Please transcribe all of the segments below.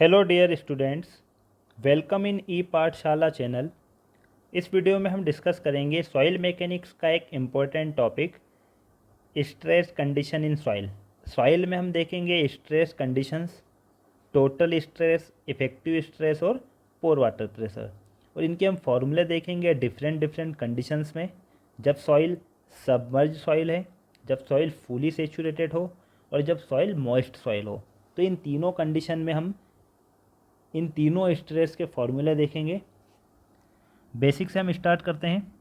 Hello dear students, welcome in e Pathshala channel. इस video में हम डिस्कस करेंगे सॉइल मैकेनिक्स का एक important topic, stress condition in soil. Soil में हम देखेंगे stress conditions, total stress, effective stress और पोर वाटर प्रेशर। और इनके हम फॉर्मूले देखेंगे डिफरेंट डिफरेंट कंडीशंस में, जब सॉइल सबमर्ज सॉइल है, जब सॉइल फुली सेचुरेटेड हो और जब सॉइल मॉइस्ट सॉइल हो। तो इन तीनों कंडीशन में हम इन तीनों स्ट्रेस के फॉर्मूले देखेंगे। बेसिक से हम स्टार्ट करते हैं।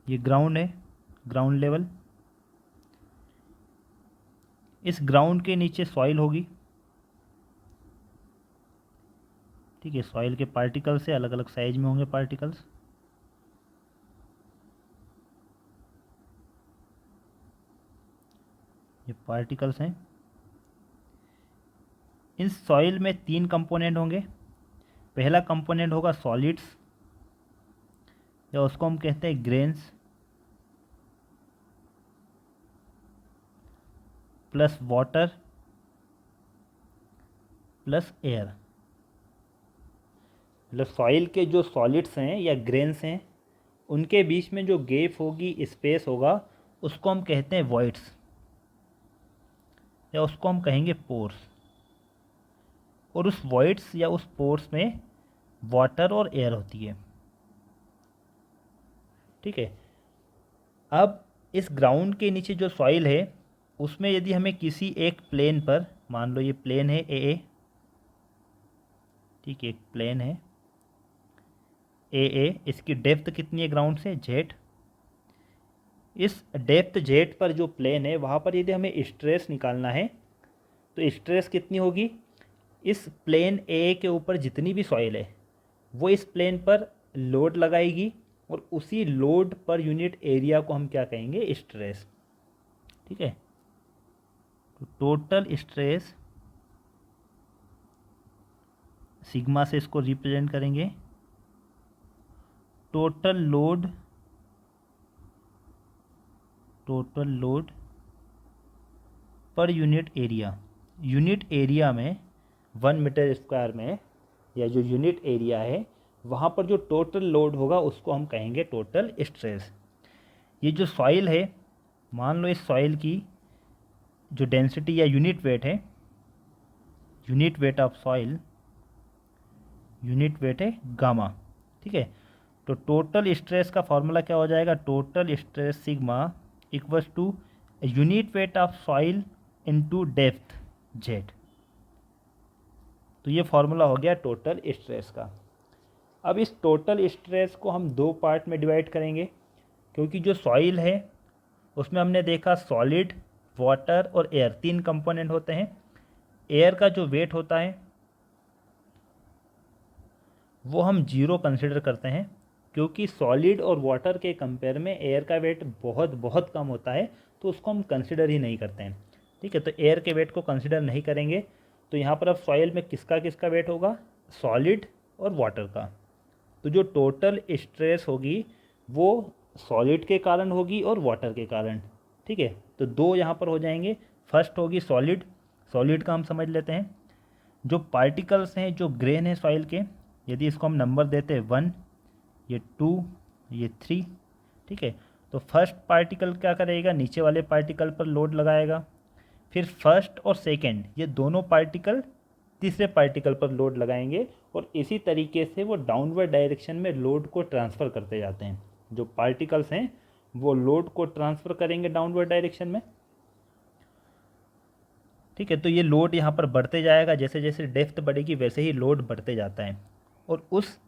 ये ग्राउंड है, ग्राउंड लेवल। इस ग्राउंड के नीचे सॉइल होगी। ठीक है, सॉइल के पार्टिकल्स से अलग अलग साइज में होंगे पार्टिकल्स। ये पार्टिकल्स हैं। इस सॉइल में तीन कंपोनेंट होंगे। पहला कंपोनेंट होगा सॉलिड्स, या उसको हम कहते हैं grains, plus water plus air. मतलब सॉइल के जो सॉलिड्स हैं या ग्रेन्स हैं, उनके बीच में जो गैप होगी, स्पेस होगा, उसको हम कहते हैं वॉइड्स, या उसको हम कहेंगे पोर्स। और उस वॉइड्स या उस पोर्स में वाटर और एयर होती है। ठीक है। अब इस ग्राउंड के नीचे जो सॉइल है, उसमें यदि हमें किसी एक प्लेन पर, मान लो ये प्लेन है ए, ठीक है, एक प्लेन है ए, इसकी डेप्थ कितनी है ग्राउंड से, जेड। इस डेप्थ जेड पर जो प्लेन है, वहाँ पर यदि हमें स्ट्रेस निकालना है, तो स्ट्रेस कितनी होगी, इस प्लेन ए के ऊपर जितनी भी सॉइल है वो इस प्लेन पर लोड लगाएगी, और उसी लोड पर यूनिट एरिया को हम क्या कहेंगे, स्ट्रेस। ठीक है। तो टोटल स्ट्रेस सिग्मा से इसको रिप्रेजेंट करेंगे। Total load per unit area. Unit area में 1 मीटर स्क्वायर में, या जो यूनिट एरिया है वहाँ पर जो टोटल लोड होगा उसको हम कहेंगे टोटल स्ट्रेस। ये जो सॉइल है, मान लो इस सॉइल की जो डेंसिटी या यूनिट वेट है, unit weight of soil, unit weight है गामा। ठीक है। तो टोटल स्ट्रेस का फॉर्मूला क्या हो जाएगा, total stress sigma equals to unit weight of soil into depth Z. तो ये फॉर्मूला हो गया टोटल स्ट्रेस का। अब इस टोटल स्ट्रेस को हम दो पार्ट में डिवाइड करेंगे, क्योंकि जो सॉइल है उसमें हमने देखा सॉलिड, वाटर और एयर, तीन कंपोनेंट होते हैं। एयर का जो वेट होता है वो हम जीरो कंसिडर करते हैं, क्योंकि सॉलिड और वाटर के कंपेयर में एयर का वेट बहुत बहुत कम होता है, तो उसको हम कंसिडर ही नहीं करते हैं। ठीक है, तो एयर के वेट को कंसिडर नहीं करेंगे। तो यहाँ पर अब सॉइल में किसका किसका वेट होगा, सॉलिड और वाटर का। तो जो टोटल स्ट्रेस होगी वो सॉलिड के कारण होगी और वाटर के कारण। ठीक है, तो दो यहाँ पर हो जाएंगे। फर्स्ट होगी सॉलिड, सॉलिड का हम समझ लेते हैं। जो पार्टिकल्स हैं, जो ग्रेन है सॉइल के, यदि इसको हम नंबर देते हैं 1, ये 2, ये 3। ठीक है, तो फर्स्ट पार्टिकल क्या करेगा, नीचे वाले पार्टिकल पर लोड लगाएगा। फिर फर्स्ट और सेकेंड ये दोनों पार्टिकल तीसरे पार्टिकल पर लोड लगाएंगे, और इसी तरीके से वो डाउनवर्ड डायरेक्शन में लोड को ट्रांसफ़र करते जाते हैं। जो पार्टिकल्स हैं वो लोड को ट्रांसफ़र करेंगे डाउनवर्ड डायरेक्शन में। ठीक है, तो ये लोड यहाँ पर बढ़ते जाएगा, जैसे जैसे डेप्थ बढ़ेगी वैसे ही लोड बढ़ते जाता है। और उस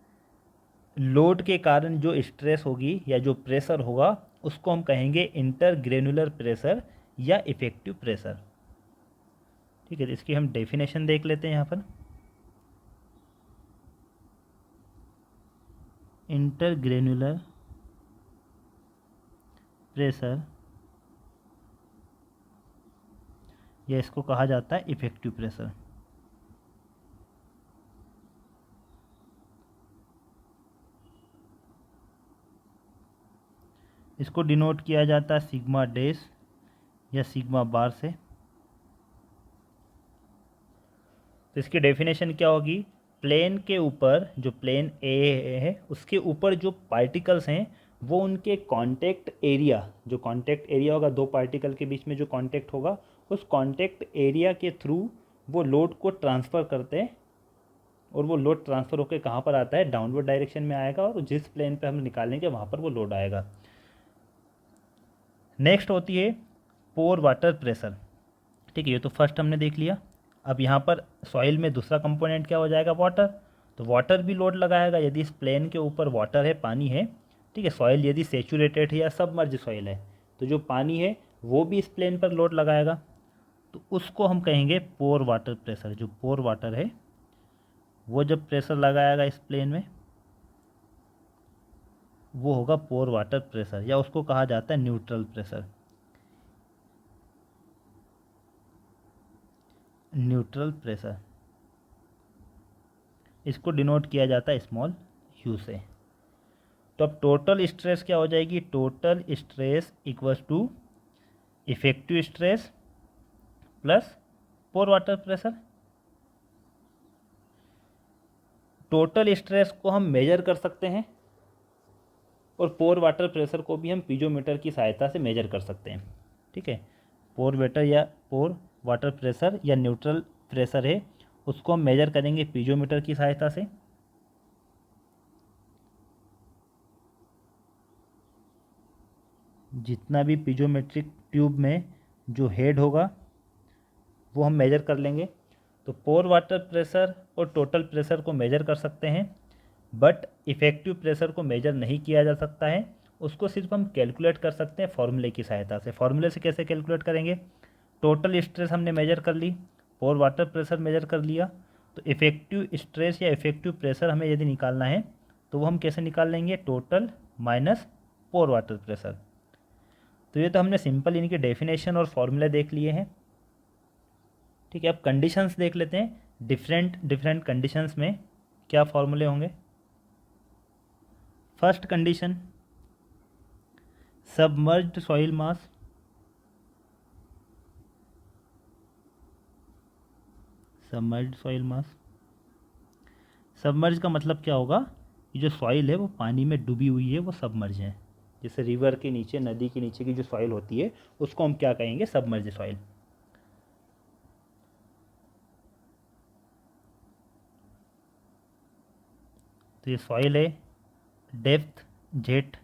लोड के कारण जो स्ट्रेस होगी या जो प्रेशर होगा उसको हम कहेंगे इंटरग्रेनुलर प्रेशर या इफेक्टिव प्रेशर। ठीक है, तो इसकी हम डेफिनेशन देख लेते हैं यहाँ पर। इंटरग्रेनुलर प्रेशर, या इसको कहा जाता है इफेक्टिव प्रेशर। इसको डिनोट किया जाता है सिग्मा डैश या सिग्मा बार से। तो इसकी डेफिनेशन क्या होगी, प्लेन के ऊपर जो प्लेन ए है उसके ऊपर जो पार्टिकल्स हैं वो उनके कांटेक्ट एरिया, जो कांटेक्ट एरिया होगा दो पार्टिकल के बीच में जो कांटेक्ट होगा, उस कांटेक्ट एरिया के थ्रू वो लोड को ट्रांसफ़र करते हैं, और वो लोड ट्रांसफ़र होकर कहाँ पर आता है, डाउनवर्ड डायरेक्शन में आएगा, और जिस प्लेन पे हम निकालेंगे वहाँ पर वो लोड आएगा। नेक्स्ट होती है पोर वाटर प्रेशर। ठीक है, ये तो फर्स्ट हमने देख लिया। अब यहाँ पर सॉइल में दूसरा कंपोनेंट क्या हो जाएगा, वाटर। तो वाटर भी लोड लगाएगा यदि इस प्लेन के ऊपर वाटर है, पानी है। ठीक है, सॉइल यदि सेचुरेटेड है या सबमर्ज सॉइल है तो जो पानी है वो भी इस प्लेन पर लोड लगाएगा, तो उसको हम कहेंगे पोर वाटर प्रेशर। जो पोर वाटर है वो जब प्रेशर लगाएगा इस प्लेन में वो होगा पोर वाटर प्रेशर, या उसको कहा जाता है न्यूट्रल प्रेशर। न्यूट्रल प्रेशर इसको डिनोट किया जाता है स्मॉल यू से। तो अब टोटल स्ट्रेस क्या हो जाएगी, total stress equals to effective stress plus pore water pressure. Total stress को हम मेजर कर सकते हैं और पोर वाटर प्रेशर को भी हम पीजोमीटर की सहायता से मेजर कर सकते हैं। ठीक है, पोर वाटर प्रेशर या न्यूट्रल प्रेशर है उसको हम मेजर करेंगे पीजोमीटर की सहायता से। जितना भी पीजोमेट्रिक ट्यूब में जो हेड होगा वो हम मेजर कर लेंगे। तो पोर वाटर प्रेशर और टोटल प्रेशर को मेजर कर सकते हैं, बट इफ़ेक्टिव प्रेशर को मेजर नहीं किया जा सकता है, उसको सिर्फ हम कैलकुलेट कर सकते हैं फॉर्मूले की सहायता से। फॉर्मूले से कैसे कैलकुलेट करेंगे, टोटल स्ट्रेस हमने मेजर कर ली, पोर वाटर प्रेशर मेजर कर लिया, तो इफ़ेक्टिव स्ट्रेस या इफ़ेक्टिव प्रेशर हमें यदि निकालना है तो वो हम कैसे निकाल लेंगे, total minus pore water pressure. तो ये तो हमने सिंपल इनकी डेफिनेशन और फॉर्मूले देख लिए हैं। ठीक है, अब कंडीशंस देख लेते हैं, डिफरेंट कंडीशंस में क्या फॉर्मूले होंगे। फर्स्ट कंडीशन, सबमर्ज्ड सॉइल मास, सबमर्ज्ड सॉइल मास। सबमर्ज का मतलब क्या होगा, ये जो सॉइल है वो पानी में डूबी हुई है, वो सबमर्ज है। जैसे रिवर के नीचे, नदी के नीचे की जो सॉइल होती है उसको हम क्या कहेंगे, सबमर्ज सॉइल। तो ये सॉइल है, डेप्थ जेट,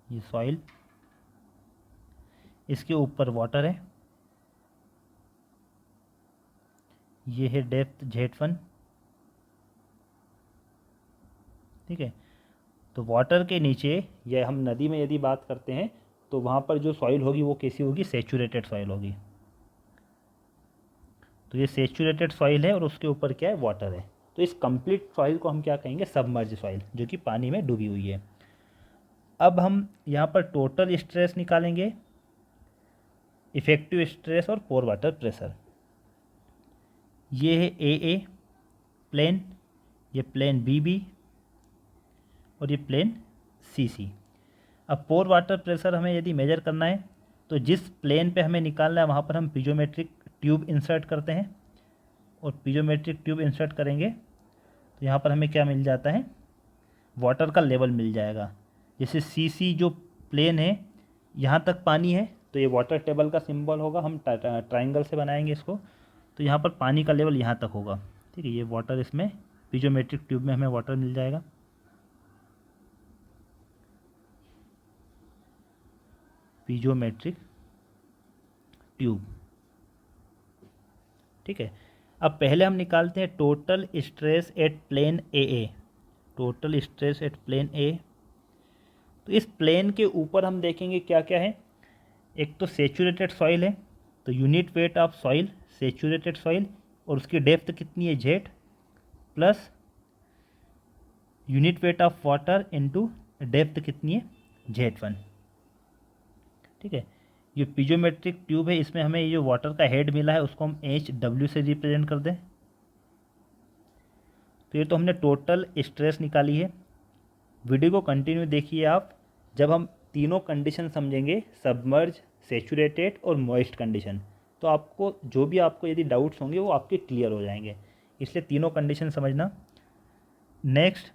ये सॉइल, इसके ऊपर वाटर है, ये है डेप्थ Z1। ठीक है, तो वाटर के नीचे या हम नदी में यदि बात करते हैं तो वहाँ पर जो सॉइल होगी वो कैसी होगी, सेचुरेटेड सॉइल होगी। तो ये सेचुरेटेड सॉइल है और उसके ऊपर क्या है, वाटर है। तो इस कंप्लीट सॉइल को हम क्या कहेंगे, सबमर्ज सॉइल, जो कि पानी में डूबी हुई है। अब हम यहाँ पर टोटल स्ट्रेस निकालेंगे, इफेक्टिव स्ट्रेस और पोर वाटर प्रेशर। ये है ए प्लेन, ये प्लेन बी और ये प्लेन सी। अब पोर वाटर प्रेशर हमें यदि मेजर करना है तो जिस प्लेन पे हमें निकालना है वहाँ पर हम पीजोमेट्रिक ट्यूब इंसर्ट करते हैं, और पीजोमेट्रिक ट्यूब इंसर्ट करेंगे तो यहाँ पर हमें क्या मिल जाता है, वाटर का लेवल मिल जाएगा। जैसे सी जो प्लेन है यहाँ तक पानी है तो ये वाटर टेबल का सिंबल होगा, हम ट्राइंगल से बनाएंगे इसको, तो यहाँ पर पानी का लेवल यहाँ तक होगा। ठीक है, ये वाटर, इसमें पीजोमेट्रिक ट्यूब में हमें वाटर मिल जाएगा। Piezometric tube. ठीक है, अब पहले हम निकालते हैं total stress at plane A. Total stress at plane A, तो इस प्लेन के ऊपर हम देखेंगे क्या क्या है। एक तो सेचुरेटेड सॉइल है, तो unit weight of soil saturated soil, और उसकी डेप्थ कितनी है, Z, plus unit weight of water into depth कितनी है, Z1। ठीक है, ये पीजोमेट्रिक ट्यूब है, इसमें हमें ये जो वाटर का हेड मिला है उसको हम HW से रिप्रेजेंट कर दें। तो ये तो हमने टोटल स्ट्रेस निकाली है। वीडियो को कंटिन्यू देखिए आप, जब हम तीनों कंडीशन समझेंगे, सबमर्ज, सेचुरेटेड और मॉइस्ट कंडीशन, तो आपको जो भी आपको यदि डाउट्स होंगे वो आपके क्लियर हो जाएंगे, इसलिए तीनों कंडीशन समझना। Next,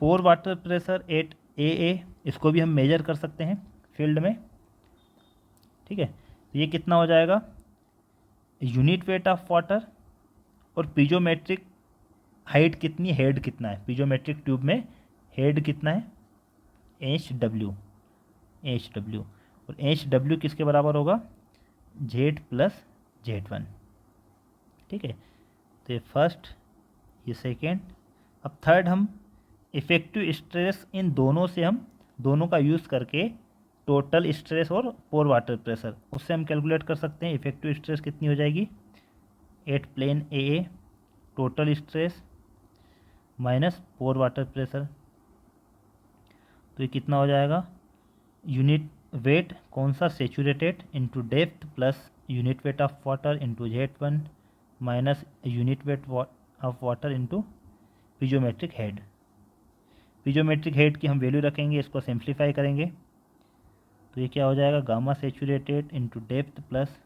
pore water pressure at A, इसको भी हम मेजर कर सकते हैं फील्ड में, ठीक है। तो ये कितना हो जाएगा, यूनिट वेट ऑफ वाटर और पीजोमेट्रिक हाइट कितनी, हेड कितना है, पीजोमेट्रिक ट्यूब में हेड कितना है, HW, और HW किसके बराबर होगा, Z प्लस Z1, ठीक है। तो ये फर्स्ट, ये सेकेंड। अब थर्ड, हम इफ़ेक्टिव स्ट्रेस इन दोनों से, हम दोनों का यूज़ करके टोटल स्ट्रेस और पोर वाटर प्रेशर उससे हम कैलकुलेट कर सकते हैं। इफ़ेक्टिव स्ट्रेस कितनी हो जाएगी, at plane A total stress minus pore water pressure, तो ये कितना हो जाएगा, यूनिट वेट कौन सा, saturated into depth plus unit weight of water into Z1 minus unit weight of water into piezometric head. Piezometric head की हम value रखेंगे, इसको सिंप्लीफाई करेंगे, तो ये क्या हो जाएगा, gamma saturated into depth plus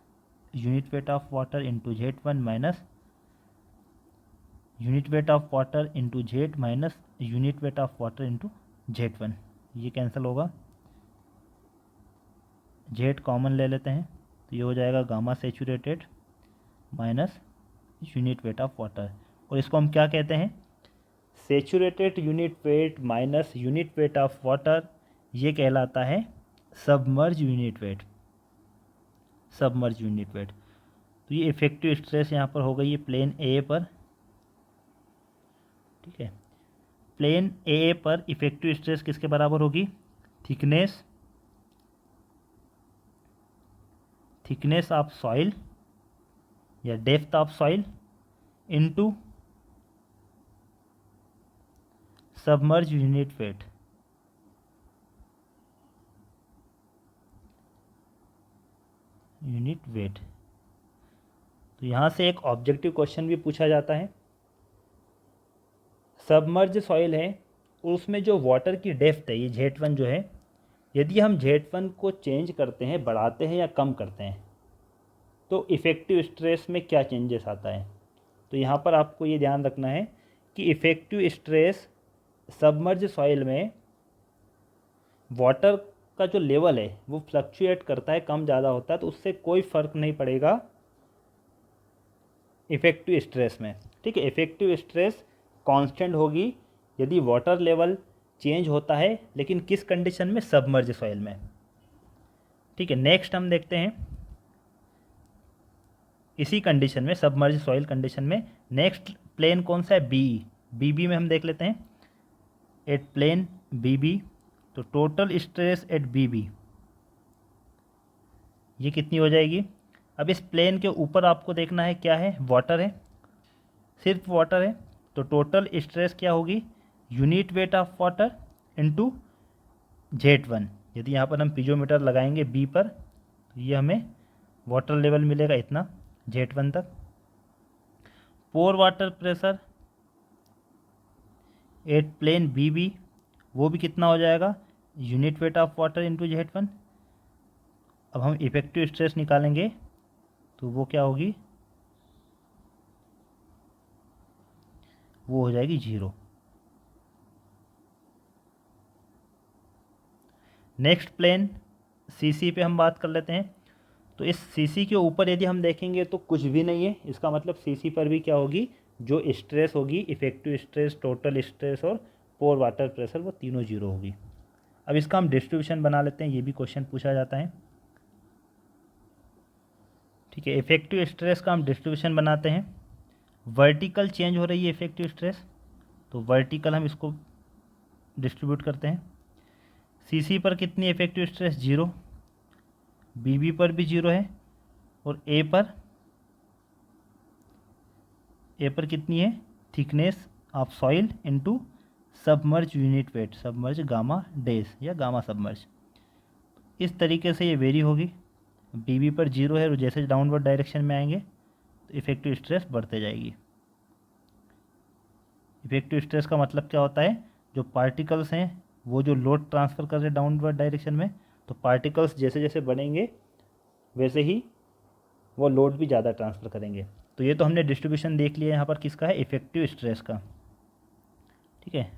unit weight of water into Z1 minus unit weight of water into Z minus unit weight of water into Z1। ये कैंसिल होगा, Z कॉमन ले लेते हैं, तो ये हो जाएगा gamma saturated minus unit weight of water, और इसको हम क्या कहते हैं, saturated unit weight minus unit weight of water, ये कहलाता है submerge unit wait, submerge unit wait. तो ये इफेक्टिव स्ट्रेस यहाँ पर हो गई है प्लेन ए पर, ठीक है। प्लेन ए पर इफेक्टिव स्ट्रेस किसके बराबर होगी, थिकनेस ऑफ सॉइल या depth of soil into submerge unit wait, तो यहाँ से एक ऑब्जेक्टिव क्वेश्चन भी पूछा जाता है। सबमर्ज सॉइल है और उसमें जो वाटर की डेप्थ है, ये Z1 जो है, यदि हम Z1 को चेंज करते हैं, बढ़ाते हैं या कम करते हैं, तो इफ़ेक्टिव स्ट्रेस में क्या चेंजेस आता है। तो यहाँ पर आपको ये ध्यान रखना है कि इफ़ेक्टिव स्ट्रेस सबमर्ज सॉइल में वाटर का जो लेवल है वो फ्लक्चुएट करता है, कम ज़्यादा होता है, तो उससे कोई फ़र्क नहीं पड़ेगा इफ़ेक्टिव स्ट्रेस में, ठीक है। इफ़ेक्टिव स्ट्रेस कांस्टेंट होगी यदि वाटर लेवल चेंज होता है, लेकिन किस कंडीशन में, सबमर्ज सॉइल में, ठीक है। नेक्स्ट हम देखते हैं इसी कंडीशन में, सबमर्ज सॉइल कंडीशन में, नेक्स्ट प्लेन कौन सा है, बी में हम देख लेते हैं, एट प्लेन बी, तो टोटल स्ट्रेस एट बी ये कितनी हो जाएगी। अब इस प्लेन के ऊपर आपको देखना है क्या है, वाटर है, सिर्फ वाटर है, तो टोटल स्ट्रेस क्या होगी, unit weight of water into Z1। यदि यहाँ पर हम पीजोमीटर लगाएंगे बी पर, तो ये हमें वाटर लेवल मिलेगा इतना Z1 तक। Pore water pressure at plane B वो भी कितना हो जाएगा, unit weight of water into Z1। अब हम इफेक्टिव स्ट्रेस निकालेंगे, तो वो क्या होगी, वो हो जाएगी 0। नेक्स्ट प्लेन CC पे हम बात कर लेते हैं, तो इस CC के ऊपर यदि हम देखेंगे तो कुछ भी नहीं है, इसका मतलब CC पर भी क्या होगी, जो स्ट्रेस होगी, इफेक्टिव स्ट्रेस, टोटल स्ट्रेस और पोर वाटर प्रेशर, वो तीनों 0 होगी। अब इसका हम डिस्ट्रीब्यूशन बना लेते हैं, ये भी क्वेश्चन पूछा जाता है, ठीक है। इफेक्टिव स्ट्रेस का हम डिस्ट्रीब्यूशन बनाते हैं, वर्टिकल चेंज हो रही है इफेक्टिव स्ट्रेस, तो वर्टिकल हम इसको डिस्ट्रीब्यूट करते हैं। CC पर कितनी इफेक्टिव स्ट्रेस, 0, BB पर भी 0 है, और A पर कितनी है, thickness of soil into submerge unit wait, submerge gamma days या गामा सबमर्ज, इस तरीके से ये वेरी होगी। BB पर 0 है, और जैसे डाउनवर्ड डायरेक्शन में आएंगे तो इफेक्टिव स्ट्रेस बढ़ते जाएगी। इफेक्टिव स्ट्रेस का मतलब क्या होता है, जो पार्टिकल्स हैं वो जो लोड ट्रांसफ़र कर रहे हैं डाउनवर्ड डायरेक्शन में, तो पार्टिकल्स जैसे जैसे बढ़ेंगे वैसे ही वो लोड भी ज़्यादा ट्रांसफ़र करेंगे। तो ये तो हमने डिस्ट्रीब्यूशन देख लिया यहाँ पर किसका है, इफेक्टिव स्ट्रेस का। ठीक है,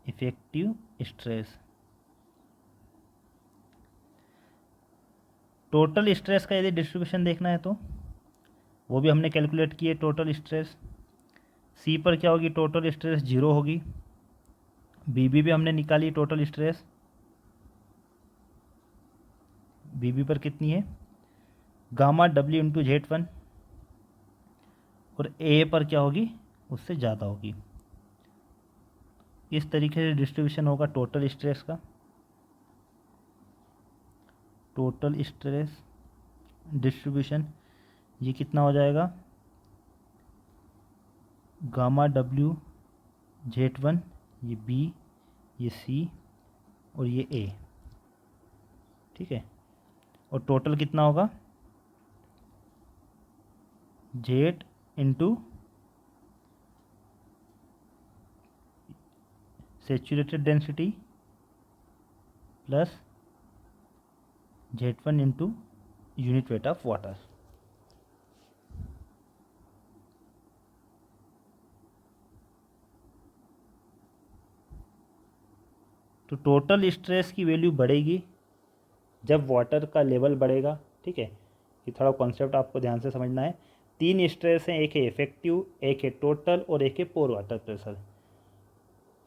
इफेक्टिव स्ट्रेस। टोटल स्ट्रेस का यदि डिस्ट्रीब्यूशन देखना है तो वो भी हमने कैलकुलेट किए। टोटल स्ट्रेस सी पर क्या होगी, टोटल स्ट्रेस 0 होगी। बीबी भी हमने निकाली टोटल स्ट्रेस, बीबी पर कितनी है, गामा डब्ल्यू इंटू Z1, और ए पर क्या होगी, उससे ज़्यादा होगी। इस तरीके से डिस्ट्रीब्यूशन होगा टोटल स्ट्रेस का। टोटल स्ट्रेस डिस्ट्रीब्यूशन ये कितना हो जाएगा, गामा डब्ल्यू Z1, ये बी, ये सी और ये ए। ठीक है, और टोटल कितना होगा, Z into saturated density plus Z1 into unit weight of water. तो टोटल स्ट्रेस की वैल्यू बढ़ेगी जब वाटर का लेवल बढ़ेगा। ठीक है, ये थोड़ा कॉन्सेप्ट आपको ध्यान से समझना है। 3 स्ट्रेस हैं, एक है इफेक्टिव, एक है टोटल और एक है पोर वाटर प्रेशर।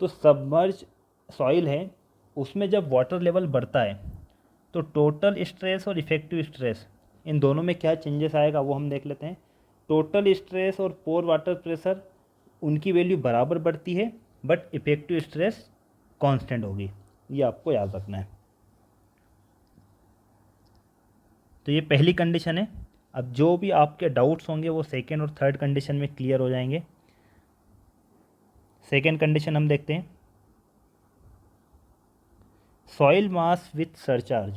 तो सबमर्ज सॉइल है, उसमें जब वाटर लेवल बढ़ता है तो टोटल स्ट्रेस और इफेक्टिव स्ट्रेस इन दोनों में क्या चेंजेस आएगा वो हम देख लेते हैं। टोटल स्ट्रेस और पोर वाटर प्रेशर उनकी वैल्यू बराबर बढ़ती है, बट इफेक्टिव स्ट्रेस कांस्टेंट होगी, ये आपको याद रखना है। तो ये पहली कंडीशन है। अब जो भी आपके डाउट्स होंगे वो सेकेंड और थर्ड कंडीशन में क्लियर हो जाएंगे। सेकेंड कंडीशन हम देखते हैं, soil mass with surcharge.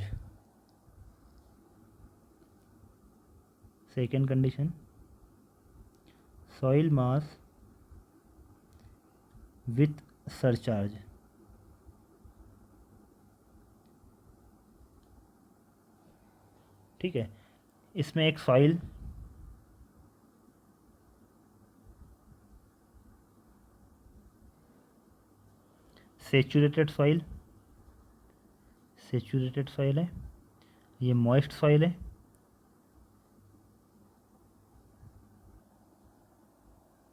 Second condition, soil mass with surcharge. ठीक है, इसमें एक soil saturated soil, saturated soil है, ये मॉइस्ट सॉइल है,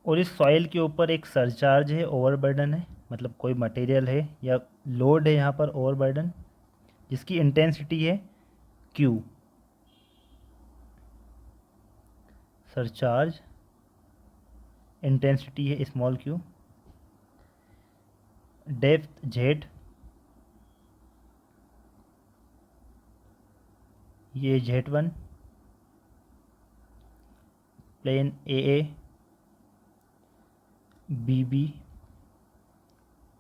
और इस सॉइल के ऊपर एक सरचार्ज है, ओवरबर्डन है, मतलब कोई मटेरियल है या लोड है यहाँ पर ओवरबर्डन, जिसकी इंटेंसिटी है Q। सरचार्ज इंटेंसिटी है स्मॉल q, डेप्थ Z, ये Z1, plane AA, BB,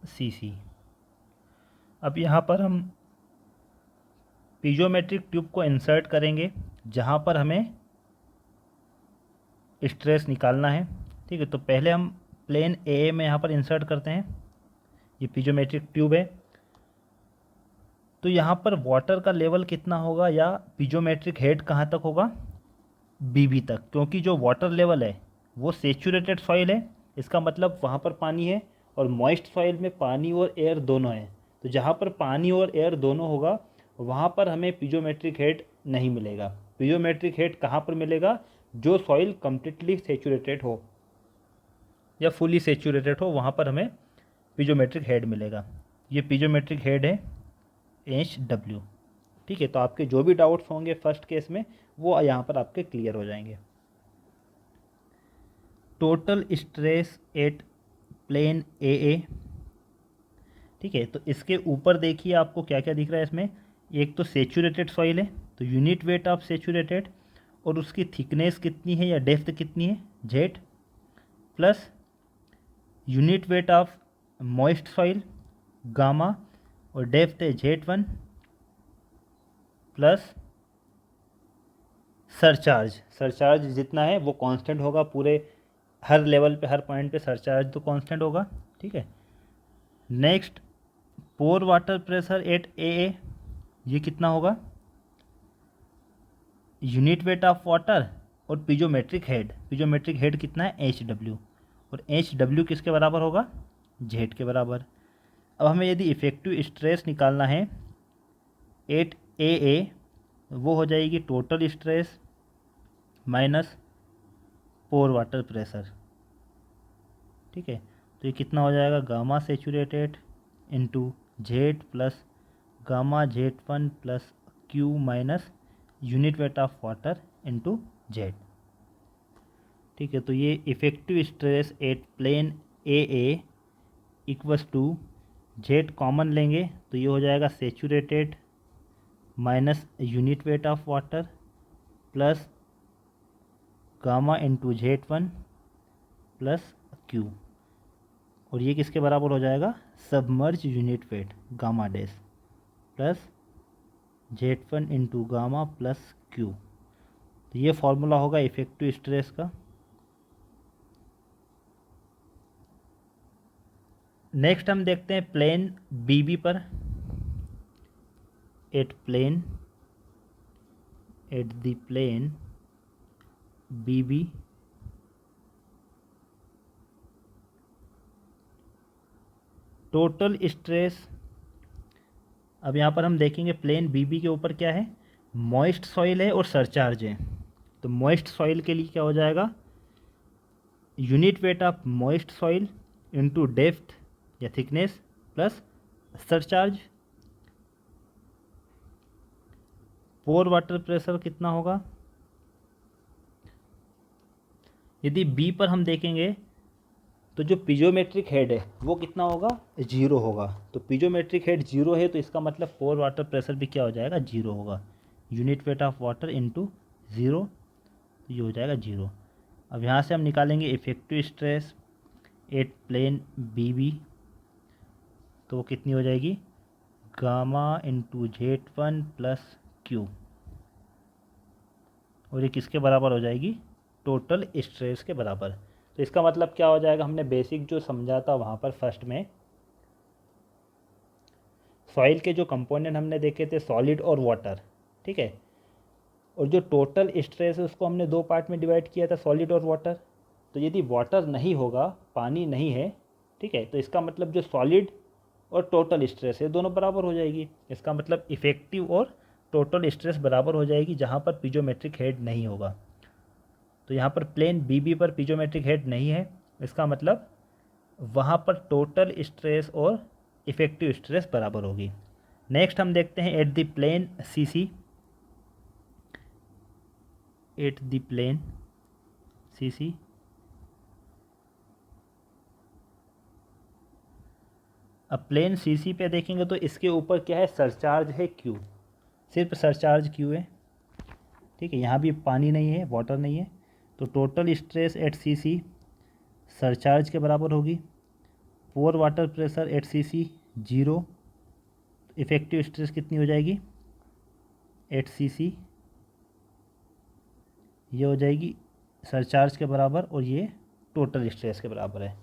CC। अब यहाँ पर हम पीजोमेट्रिक ट्यूब को इंसर्ट करेंगे जहाँ पर हमें स्ट्रेस निकालना है। ठीक है, तो पहले हम प्लेन AA में यहाँ पर इंसर्ट करते हैं, ये पीजोमेट्रिक ट्यूब है। तो यहाँ पर वाटर का लेवल कितना होगा या पीजोमेट्रिक हेड कहाँ तक होगा, BB तक, क्योंकि जो वाटर लेवल है वो सेचुरेटेड सॉइल है, इसका मतलब वहाँ पर पानी है, और मॉइस्ट सॉइल में पानी और एयर दोनों है। तो जहाँ पर पानी और एयर दोनों होगा वहाँ पर हमें पीजोमेट्रिक हेड नहीं मिलेगा। पीजोमेट्रिक हेड कहाँ पर मिलेगा, जो सॉइल कम्प्लीटली सेचुरेटेड हो या फुली सेचुरेटेड हो, वहाँ पर हमें पीजोमेट्रिक हेड मिलेगा। ये पीजोमेट्रिक हेड है HW। ठीक है, तो आपके जो भी डाउट्स होंगे फर्स्ट केस में वो यहाँ पर आपके क्लियर हो जाएंगे। Total stress at plane AA। ठीक है, तो इसके ऊपर देखिए आपको क्या क्या दिख रहा है इसमें। एक तो सेचुरेटेड सॉइल है, तो यूनिट वेट ऑफ सेचुरेटेड, और उसकी थिकनेस कितनी है या डेप्थ कितनी है Z, plus unit weight of moist soil gamma, और डेप्थ है Z1, प्लस सरचार्ज। सरचार्ज जितना है वो कांस्टेंट होगा, पूरे हर लेवल पे हर पॉइंट पे सरचार्ज तो कांस्टेंट होगा। ठीक है, next pore water pressure at AA, ये कितना होगा, यूनिट वेट ऑफ वाटर और पीजोमेट्रिक हेड कितना है HW, और HW किसके बराबर होगा, Z के बराबर। अब हमें यदि इफ़ेक्टिव स्ट्रेस निकालना है 8AA, वो हो जाएगी total stress minus pore water pressure, ठीक है। तो ये कितना हो जाएगा, gamma saturated into Z plus gamma Z1 plus Q minus unit weight of water into Z, ठीक है। तो ये effective stress at plane AA equals to Z common लेंगे तो ये हो जाएगा saturated minus unit weight of water plus gamma into Z1 plus Q, और ये किसके बराबर हो जाएगा, submerge unit wait gamma dash plus Z1 into gamma plus Q। तो ये फॉर्मूला होगा इफ़ेक्टिव स्ट्रेस का। नेक्स्ट हम देखते हैं प्लेन BB पर, at the plane BB total stress. अब यहाँ पर हम देखेंगे प्लेन BB के ऊपर क्या है, मॉइस्ट सॉइल है और सरचार्ज है। तो मॉइस्ट सॉइल के लिए क्या हो जाएगा, unit weight of moist soil into depth या थिकनेस प्लस सरचार्ज। पोर वाटर प्रेशर कितना होगा, यदि B पर हम देखेंगे तो जो पीजोमेट्रिक हेड है वो कितना होगा, 0 होगा। तो पीजोमेट्रिक हेड 0 है तो इसका मतलब पोर वाटर प्रेशर भी क्या हो जाएगा, 0 होगा। Unit weight of water into 0, तो ये हो जाएगा 0। अब यहाँ से हम निकालेंगे effective stress at plane BB, तो वो कितनी हो जाएगी, gamma into Z1 plus Q, और ये किसके बराबर हो जाएगी, टोटल स्ट्रेस के बराबर। तो इसका मतलब क्या हो जाएगा, हमने बेसिक जो समझा था वहाँ पर फर्स्ट में सॉइल के जो कंपोनेंट हमने देखे थे सॉलिड और वाटर, ठीक है। और जो टोटल स्ट्रेस है उसको हमने दो पार्ट में डिवाइड किया था, सॉलिड और वाटर। तो यदि वाटर नहीं होगा, पानी नहीं है, ठीक है, तो इसका मतलब जो सॉलिड और टोटल स्ट्रेस है दोनों बराबर हो जाएगी। इसका मतलब इफ़ेक्टिव और टोटल स्ट्रेस बराबर हो जाएगी जहाँ पर पीजोमेट्रिक हेड नहीं होगा। तो यहाँ पर प्लेन BB पर पीजोमेट्रिक हेड नहीं है, इसका मतलब वहाँ पर टोटल स्ट्रेस और इफ़ेक्टिव स्ट्रेस बराबर होगी। नेक्स्ट हम देखते हैं at the plane CC, at the plane CC अब प्लेन CC पे देखेंगे तो इसके ऊपर क्या है, सरचार्ज है Q, सिर्फ सरचार्ज Q है, ठीक है। यहाँ भी पानी नहीं है, वाटर नहीं है, तो total stress at CC surcharge के बराबर होगी। Pore water pressure at CC 0, effective stress कितनी हो जाएगी एट CC, ये हो जाएगी सरचार्ज के बराबर और ये टोटल स्ट्रेस के बराबर है,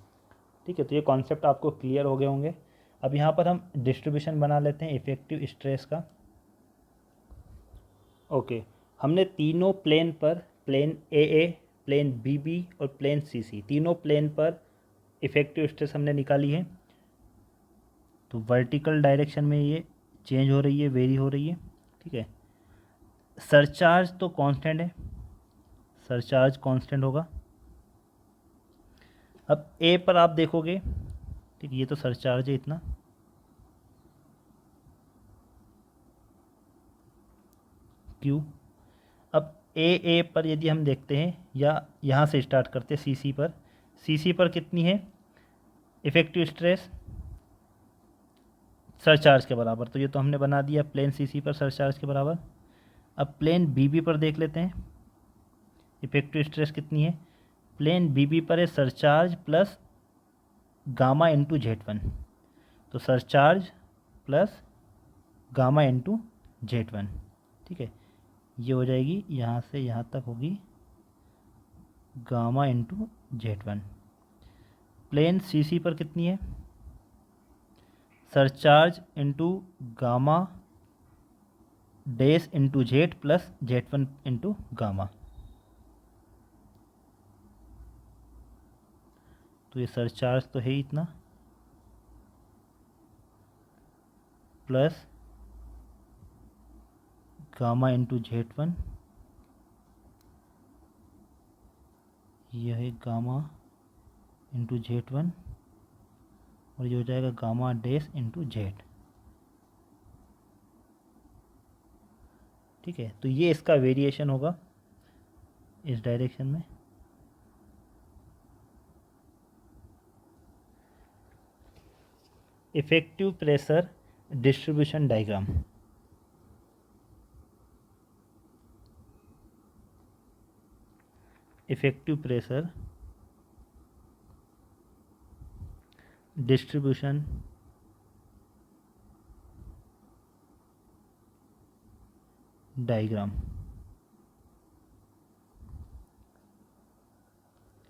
ठीक है। तो ये कॉन्सेप्ट आपको क्लियर हो गए होंगे। अब यहाँ पर हम डिस्ट्रीब्यूशन बना लेते हैं इफ़ेक्टिव स्ट्रेस का। ओके, हमने तीनों प्लेन पर, प्लेन AA, प्लेन BB और प्लेन CC, तीनों प्लेन पर इफ़ेक्टिव स्ट्रेस हमने निकाली है। तो वर्टिकल डायरेक्शन में ये चेंज हो रही है, वेरी हो रही है, ठीक है। सरचार्ज तो कांस्टेंट है, सरचार्ज कांस्टेंट होगा। अब A पर आप देखोगे, ठीक, ये तो सरचार्ज है इतना, Q। अब AA पर यदि हम देखते हैं, या यहाँ से स्टार्ट करते हैं CC पर कितनी है इफ़ेक्टिव स्ट्रेस, सरचार्ज के बराबर। तो ये तो हमने बना दिया प्लेन CC पर सरचार्ज के बराबर। अब प्लेन BB पर देख लेते हैं इफ़ेक्टिव स्ट्रेस कितनी है, प्लेन BB पर है surcharge plus gamma into Z1, तो surcharge plus gamma into Z1, ठीक है। ये हो जाएगी यहाँ से यहाँ तक होगी gamma into Z1। Plane CC पर कितनी है, surcharge into gamma dash into Z plus Z1 into gamma. तो ये सरचार्ज तो है ही इतना, प्लस गामा इंटू Z1, यह है गामा इंटू Z1, और ये हो जाएगा गामा डैश इंटू जेड। ठीक है, तो ये इसका वेरिएशन होगा इस डायरेक्शन में। Effective pressure distribution diagram. Effective pressure distribution diagram.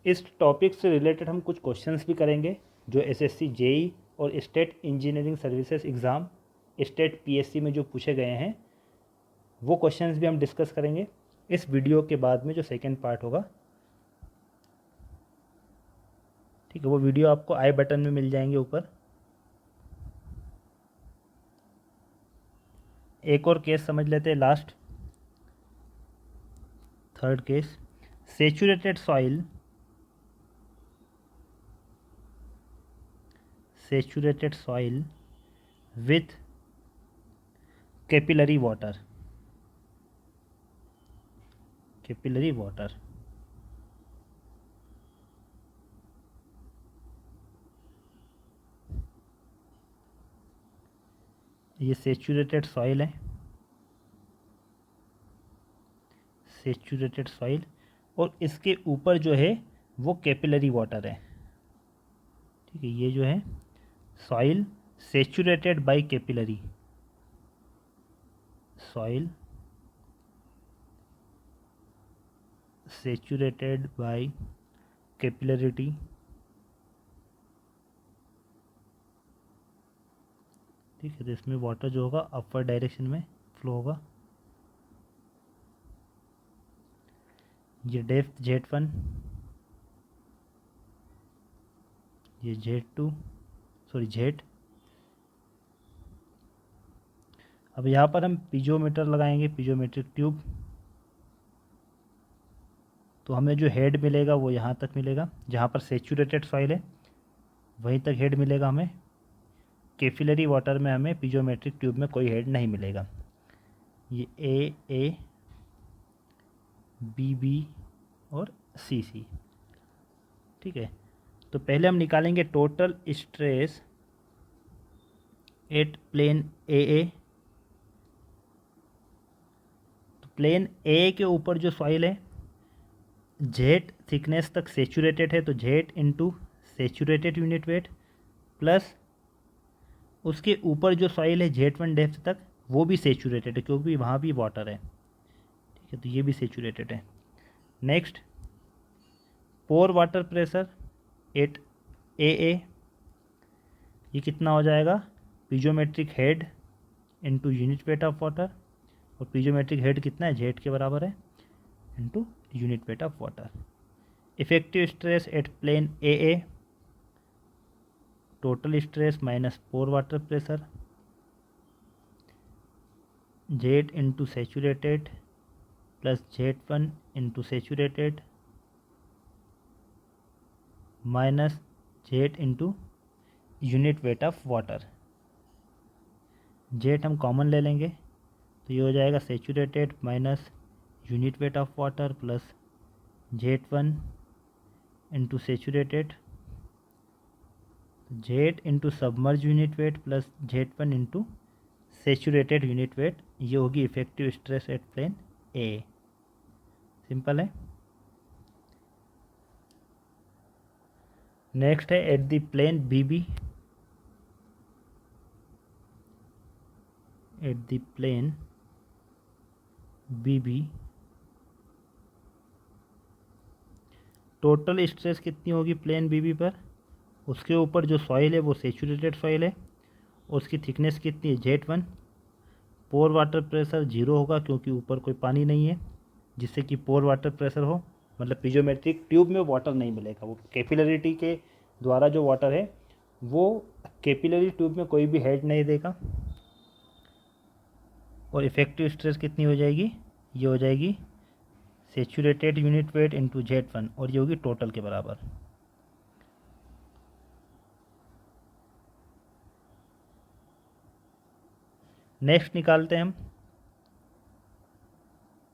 इस टॉपिक से रिलेटेड हम कुछ क्वेश्चंस भी करेंगे जो एसएससी जेई और state engineering services exam, state PSC में जो पूछे गए हैं वो क्वेश्चंस भी हम डिस्कस करेंगे इस वीडियो के बाद में, जो सेकंड पार्ट होगा। ठीक है, वो वीडियो आपको आई बटन में मिल जाएंगे ऊपर। एक और केस समझ लेते हैं, last third case. Saturated soil, saturated soil with capillary water, capillary water. ये सेचुरेटेड सॉइल है, सेचुरेटेड सॉइल, और इसके ऊपर जो है वो कैपिलरी वाटर है। ठीक है, ये जो है soil saturated by capillary, soil saturated by capillarity. ठीक है, तो इसमें वाटर जो होगा अपवर्ड डायरेक्शन में फ्लो होगा। ये डेप्थ Z1, ये Z2, सॉरी Z। अब यहाँ पर हम पीजोमीटर लगाएंगे, पीजोमेट्रिक ट्यूब। तो हमें जो हेड मिलेगा वो यहाँ तक मिलेगा, जहाँ पर सेचुरेटेड सॉइल है वहीं तक हेड मिलेगा हमें। कैपिलरी वाटर में हमें पीजोमेट्रिक ट्यूब में कोई हेड नहीं मिलेगा। ये ए बी और सी। ठीक है, तो पहले हम निकालेंगे total stress at plane A. तो प्लेन ए के ऊपर जो सॉइल है जेड थिकनेस तक सेचुरेटेड है, तो Z into saturated unit weight, plus उसके ऊपर जो सॉइल है Z1 डेप्थ तक वो भी सेचुरेटेड है क्योंकि वहाँ भी वाटर है। ठीक है, तो ये भी सेचुरेटेड है। Next, pore water pressure at A, ये कितना हो जाएगा, piezometric head into unit weight of water, और पीजोमेट्रिक हेड कितना है जेड के बराबर है, into unit weight of water. Effective stress at plane A, total stress minus pore water pressure, Z into saturated plus Z1 into saturated minus Z into unit weight of water. Z हम common ले लेंगे तो ये हो जाएगा saturated minus unit weight of water plus Z1 into saturated, Z into submerge unit weight plus Z1 into saturated unit weight. ये होगी effective stress at plane A. Simple है। नेक्स्ट है at the plane BB, at the plane BB total stress कितनी होगी plane बीबी पर, उसके ऊपर जो सॉइल है वो सेचुरेटेड सॉइल है, उसकी थिकनेस कितनी है Z1, पोर वाटर प्रेशर 0 होगा क्योंकि ऊपर कोई पानी नहीं है जिससे कि पोर वाटर प्रेशर हो, मतलब पीजोमेट्रिक ट्यूब में वाटर नहीं मिलेगा। वो कैपिलरिटी के द्वारा जो वाटर है वो कैपिलरी ट्यूब में कोई भी हेड नहीं देगा। और इफेक्टिव स्ट्रेस कितनी हो जाएगी, ये हो जाएगी saturated unit weight into Z1 और ये होगी टोटल के बराबर। नेक्स्ट निकालते हैं हम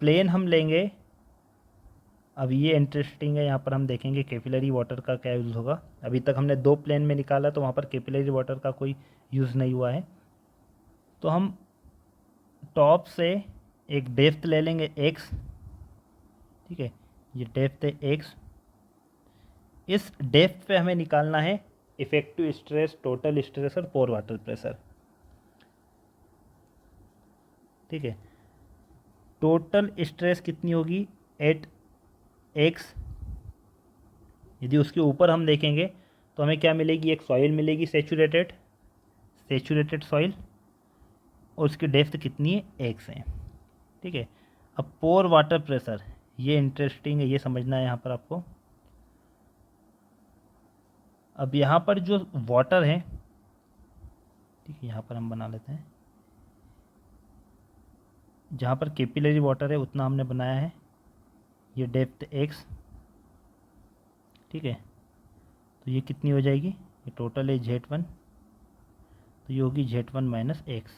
प्लेन हम लेंगे। अब ये इंटरेस्टिंग है, यहाँ पर हम देखेंगे कैपिलरी वाटर का क्या यूज़ होगा। अभी तक हमने 2 प्लेन में निकाला तो वहाँ पर कैपिलरी वाटर का कोई यूज़ नहीं हुआ है। तो हम टॉप से एक डेप्थ ले लेंगे x, ठीक है, ये डेप्थ है x। इस डेप्थ पे हमें निकालना है इफेक्टिव स्ट्रेस, टोटल स्ट्रेस और पोर वाटर प्रेशर, ठीक है। टोटल स्ट्रेस कितनी होगी एट x, यदि उसके ऊपर हम देखेंगे तो हमें क्या मिलेगी, एक सॉइल मिलेगी सेचुरेटेड सॉइल और उसकी डेप्थ कितनी है x है, ठीक है। अब पोर वाटर प्रेशर, ये इंटरेस्टिंग है, ये समझना है यहाँ पर आपको। अब यहाँ पर जो वाटर है, ठीक है, यहाँ पर हम बना लेते हैं, जहाँ पर कैपिलरी वाटर है उतना हमने बनाया है, ये डेप्थ x, ठीक है। तो ये कितनी हो जाएगी, ये टोटल है Z1, तो ये होगी Z1 माइनस x।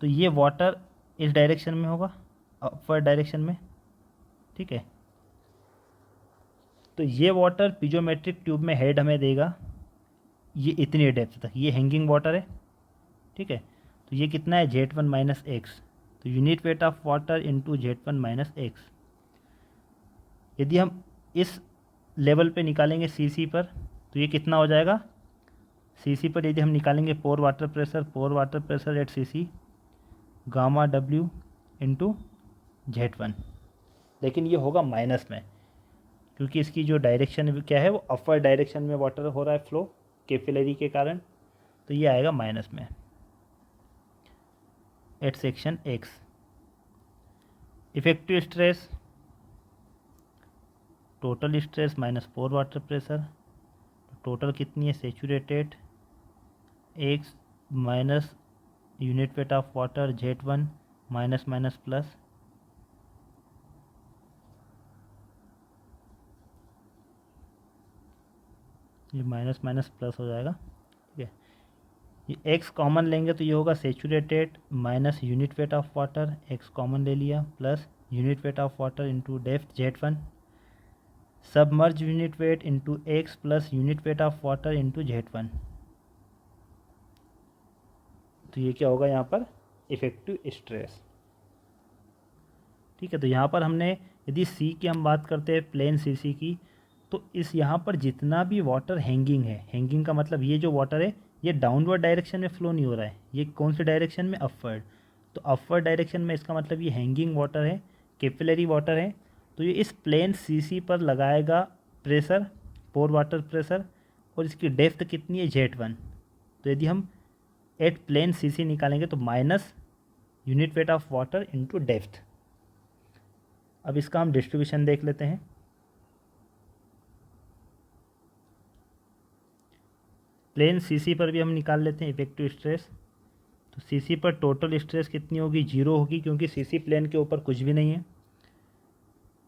तो ये वाटर इस डायरेक्शन में होगा, अपवर्ड डायरेक्शन में, ठीक है। तो ये वाटर पिजोमेट्रिक ट्यूब में हेड हमें देगा ये इतनी डेप्थ तक, ये हैंगिंग वाटर है, ठीक है। तो ये कितना है Z1 माइनस एक्स, तो unit weight of water into Z1 minus x. यदि हम इस लेवल पे निकालेंगे CC पर तो ये कितना हो जाएगा, CC पर यदि हम निकालेंगे pore water pressure at CC gamma W into Z1, लेकिन ये होगा माइनस में क्योंकि इसकी जो डायरेक्शन क्या है वो अपवर्ड डायरेक्शन में वाटर हो रहा है फ्लो कैपिलरी के कारण, तो ये आएगा माइनस में at section X। Effective stress, total stress minus pore water pressure, total कितनी है saturated X minus unit weight of water Z1 minus minus plus, ये माइनस माइनस प्लस हो जाएगा, ठीक है। ये x कॉमन लेंगे तो ये होगा saturated minus unit weight of water, x common ले लिया, plus unit weight of water into depth Z1 submerge unit weight into x plus unit weight of water into Z1। तो ये क्या होगा यहाँ पर इफेक्टिव स्ट्रेस, ठीक है। तो यहाँ पर हमने यदि C की हम बात करते हैं प्लेन CC की, तो इस यहाँ पर जितना भी वाटर हैंगिंग है, हैंगिंग का मतलब ये जो वाटर है ये डाउनवर्ड डायरेक्शन में फ्लो नहीं हो रहा है, ये कौन से डायरेक्शन में, अपवर्ड। तो अपवर्ड डायरेक्शन में इसका मतलब ये हैंगिंग वाटर है, कैपिलरी वाटर है, तो ये इस प्लेन CC पर लगाएगा प्रेशर, पोर वाटर प्रेशर, और इसकी डेप्थ कितनी है Z1। तो यदि हम एट प्लेन CC निकालेंगे तो minus unit weight of water into depth. अब इसका हम डिस्ट्रीब्यूशन देख लेते हैं। प्लेन CC पर भी हम निकाल लेते हैं इफेक्टिव स्ट्रेस। तो CC पर टोटल स्ट्रेस कितनी होगी, 0 होगी क्योंकि CC प्लेन के ऊपर कुछ भी नहीं है।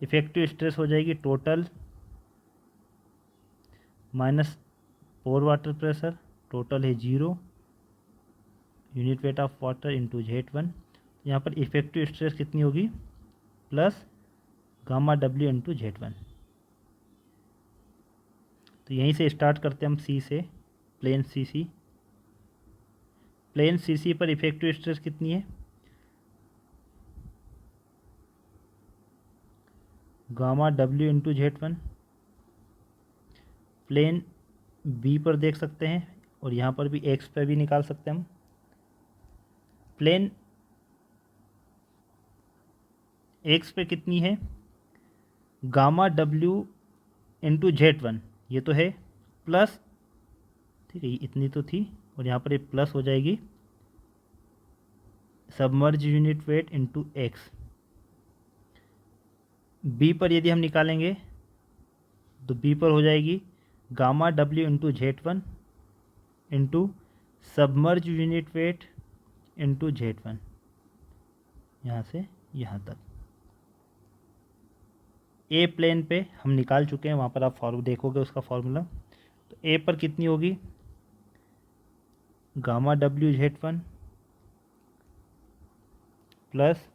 इफेक्टिव स्ट्रेस हो जाएगी total minus pore water pressure, total है 0, unit weight of water into Z1। यहाँ पर इफेक्टिव स्ट्रेस कितनी होगी, plus gamma W into Z1। तो यहीं से स्टार्ट करते हैं हम C से, प्लेन CC पर इफेक्टिव स्ट्रेस कितनी है, gamma W into Z1। Plane B पर देख सकते हैं और यहाँ पर भी X पर भी निकाल सकते हैं हम। प्लेन X पे कितनी है, गामा W इंटू Z1, ये तो है प्लस, ठीक है, इतनी तो थी और यहाँ पर ये प्लस हो जाएगी submerge unit weight into x. B पर यदि हम निकालेंगे तो बी पर हो जाएगी gamma W into Z1 into submerge unit weight into Z1, यहाँ से यहाँ तक। ए प्लेन पे हम निकाल चुके हैं, वहाँ पर आप फॉर्मूला देखोगे उसका फॉर्मूला। तो ए पर कितनी होगी, gamma W Z1 plus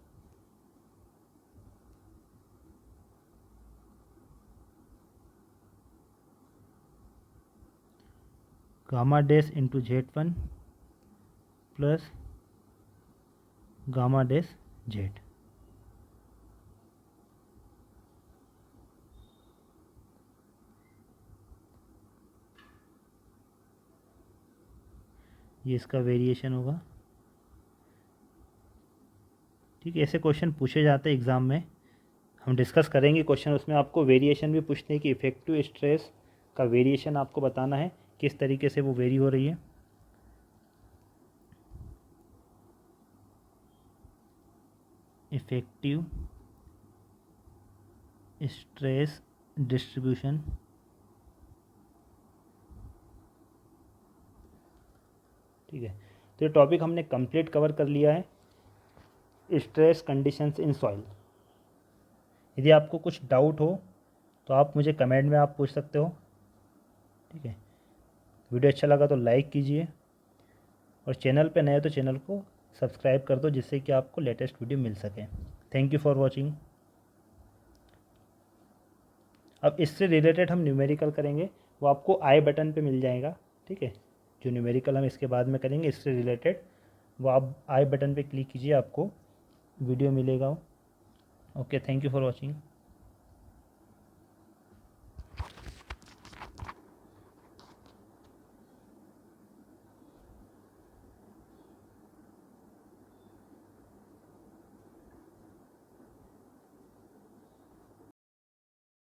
gamma dash into Z1 plus gamma dash Z। ये इसका वेरिएशन होगा। ठीक है, ऐसे क्वेश्चन पूछे जाते हैं एग्ज़ाम में, हम डिस्कस करेंगे क्वेश्चन, उसमें आपको वेरिएशन भी पूछते हैं कि इफेक्टिव स्ट्रेस का वेरिएशन आपको बताना है किस तरीके से वो वेरी हो रही है। इफेक्टिव स्ट्रेस डिस्ट्रीब्यूशन, ठीक है। तो ये टॉपिक हमने कंप्लीट कवर कर लिया है, स्ट्रेस कंडीशंस इन सॉइल। यदि आपको कुछ डाउट हो तो आप मुझे कमेंट में आप पूछ सकते हो, ठीक है। वीडियो अच्छा लगा तो लाइक कीजिए, और चैनल पे नए तो चैनल को सब्सक्राइब कर दो, जिससे कि आपको लेटेस्ट वीडियो मिल सके। Thank you for watching. अब इससे रिलेटेड हम न्यूमेरिकल करेंगे, वो आपको आई बटन पे मिल जाएगा, ठीक है। जो न्यूमेरिकल हम इसके बाद में करेंगे इससे रिलेटेड, वो आप आई बटन पे क्लिक कीजिए, आपको वीडियो मिलेगा। Okay, thank you for watching.